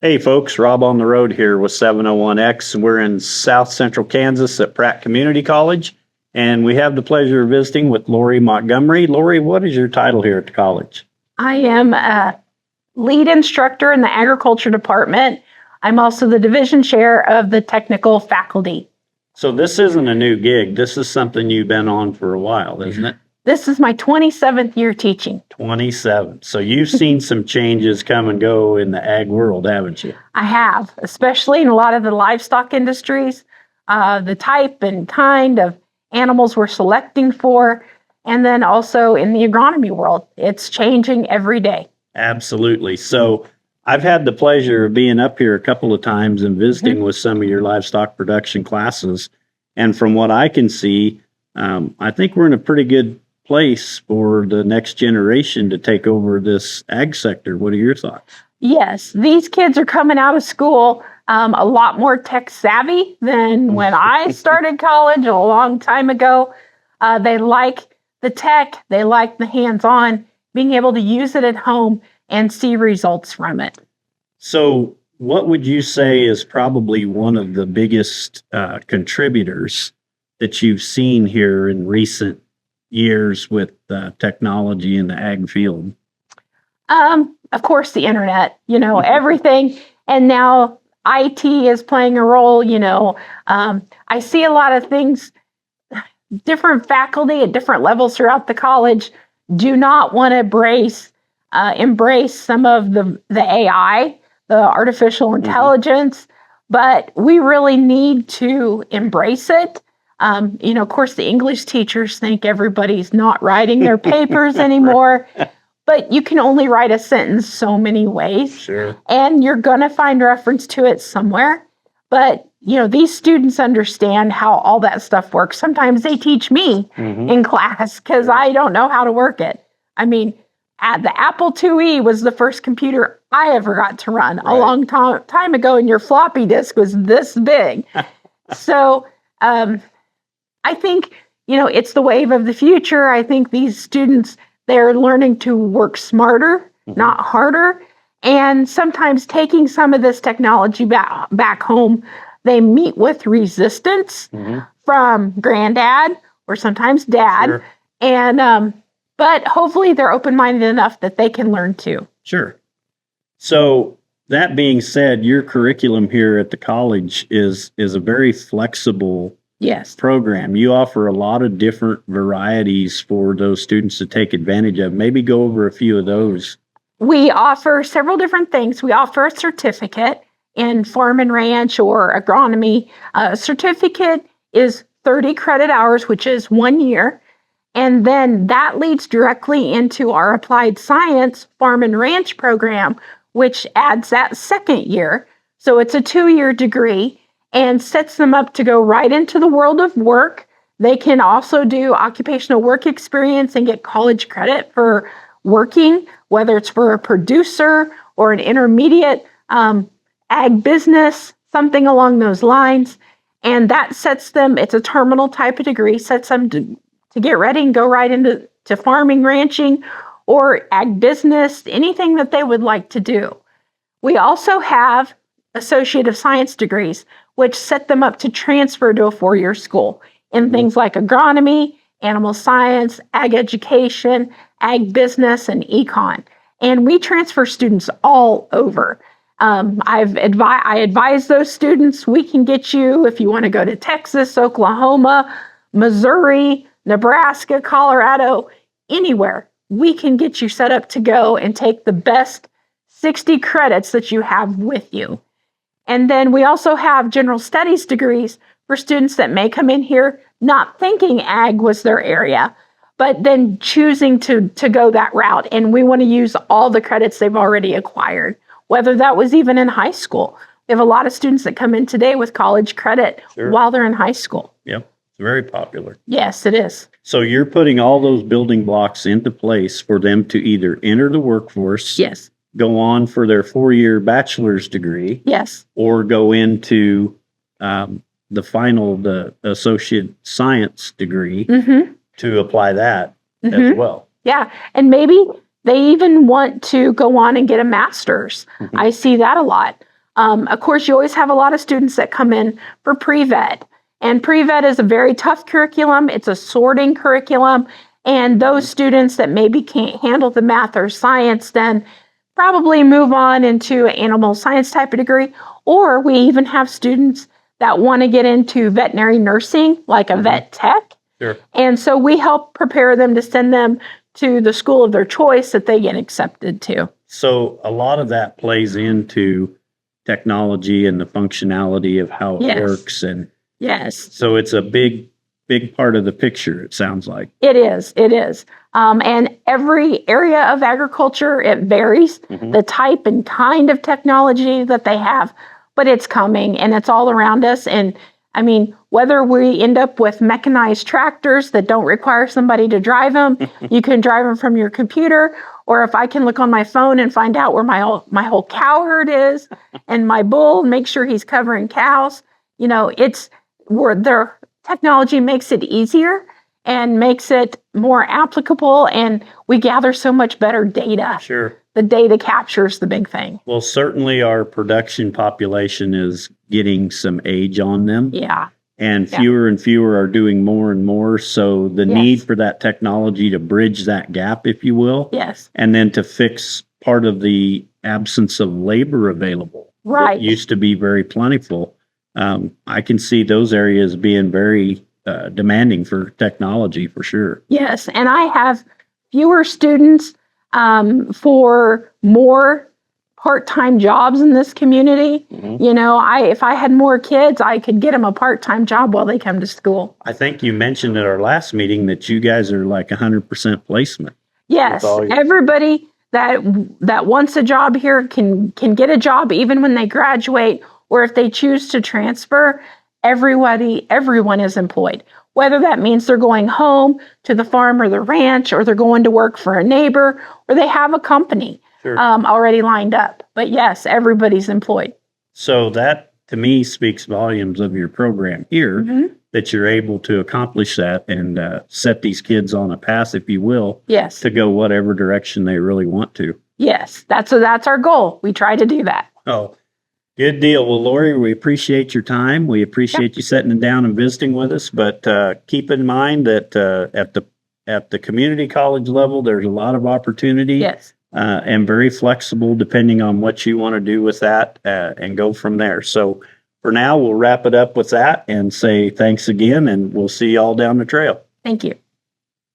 Hey folks, Rob on the road here with 701X, and we're in South Central Kansas at Pratt Community College, and we have the pleasure of visiting with Lori Montgomery. Lori, what is your title here at the college? I am a lead instructor in the agriculture department. I'm also the division chair of the technical faculty. So this isn't a new gig. This is something you've been on for a while, isn't it? This is my 27th year teaching. 27. So you've seen some changes come and go in the ag world, haven't you? I have, especially in a lot of the livestock industries, the type and kind of animals we're selecting for, and then also in the agronomy world. It's changing every day. Absolutely. So I've had the pleasure of being up here a couple of times and visiting with some of your livestock production classes. And from what I can see, I think we're in a pretty good place for the next generation to take over this ag sector. What are your thoughts? Yes, these kids are coming out of school a lot more tech savvy than when I started college a long time ago. They like the tech, they like the hands-on, being able to use it at home and see results from it. So what would you say is probably one of the biggest contributors that you've seen here in recent years with technology in the ag field? Of course, the internet, everything. And now IT is playing a role, I see a lot of things, different faculty at different levels throughout the college do not want to embrace some of the AI, the artificial intelligence, but we really need to embrace it. Of course, the English teachers think everybody's not writing their papers anymore, but you can only write a sentence so many ways. Sure. And you're going to find reference to it somewhere. But, these students understand how all that stuff works. Sometimes they teach me in class because I don't know how to work it. I mean, the Apple IIe was the first computer I ever got to run a long time ago, and your floppy disk was this big. So, I think, it's the wave of the future. I think these students, they're learning to work smarter, not harder. And sometimes taking some of this technology back home, they meet with resistance from granddad or sometimes dad. Sure. And, but hopefully they're open-minded enough that they can learn too. Sure. So that being said, your curriculum here at the college is a very flexible program. You offer a lot of different varieties for those students to take advantage of. Maybe go over a few of those. We offer several different things. We offer a certificate in farm and ranch or agronomy. A certificate is 30 credit hours, which is 1 year. And then that leads directly into our applied science farm and ranch program, which adds that second year. So it's a 2-year degree and sets them up to go right into the world of work. They can also do occupational work experience and get college credit for working, whether it's for a producer or an intermediate ag business, something along those lines. And that sets them, it's a terminal type of degree, sets them to get ready and go right into farming, ranching, or ag business, anything that they would like to do. We also have Associate of Science degrees, which set them up to transfer to a 4-year school in things like agronomy, animal science, ag education, ag business, and econ. And we transfer students all over. I advise those students, we can get you, if you want to go to Texas, Oklahoma, Missouri, Nebraska, Colorado, anywhere, we can get you set up to go and take the best 60 credits that you have with you. And then we also have general studies degrees for students that may come in here not thinking ag was their area, but then choosing to go that route. And we want to use all the credits they've already acquired, whether that was even in high school. We have a lot of students that come in today with college credit while they're in high school. Yep, it's very popular. Yes, it is. So you're putting all those building blocks into place for them to either enter the workforce, go on for their 4-year bachelor's degree, or go into the associate science degree to apply that as well. Yeah, and maybe they even want to go on and get a master's. I see that a lot. Of course, you always have a lot of students that come in for pre-vet. And pre-vet is a very tough curriculum. It's a sorting curriculum. And those students that maybe can't handle the math or science then probably move on into an animal science type of degree. Or we even have students that want to get into veterinary nursing, like a vet tech. Sure. And so we help prepare them to send them to the school of their choice that they get accepted to. So a lot of that plays into technology and the functionality of how it Yes. works. And Yes, so it's a big part of the picture, it sounds like. it is. It is. And every area of agriculture, it varies the type and kind of technology that they have, but it's coming and it's all around us. And I mean, whether we end up with mechanized tractors that don't require somebody to drive them, you can drive them from your computer, or if I can look on my phone and find out where my whole cow herd is and my bull, make sure he's covering cows, you know, it's where their technology makes it easier and makes it more applicable, and we gather so much better data. Sure. The data captures the big thing. Well, certainly our production population is getting some age on them. Yeah. And fewer and fewer are doing more and more. So the need for that technology to bridge that gap, if you will, Yes. and then to fix part of the absence of labor available. Right. That used to be very plentiful. I can see those areas being very demanding for technology for sure. Yes. And I have fewer students for more part-time jobs in this community. You know, if I had more kids, I could get them a part-time job while they come to school. I think you mentioned at our last meeting that you guys are like 100% placement. Yes, everybody that wants a job here can get a job even when they graduate, or if they choose to transfer. Everyone is employed. Whether that means they're going home to the farm or the ranch, or they're going to work for a neighbor, or they have a company already lined up. But yes, everybody's employed. So that to me speaks volumes of your program here, that you're able to accomplish that and set these kids on a path, if you will, Yes. to go whatever direction they really want to. Yes, that's our goal. We try to do that. Oh, good deal. Well, Lori, we appreciate your time. We appreciate you sitting down and visiting with us. But keep in mind that at the community college level, there's a lot of opportunity. Yes. And very flexible depending on what you want to do with that and go from there. So for now, we'll wrap it up with that and say thanks again, and we'll see you all down the trail. Thank you.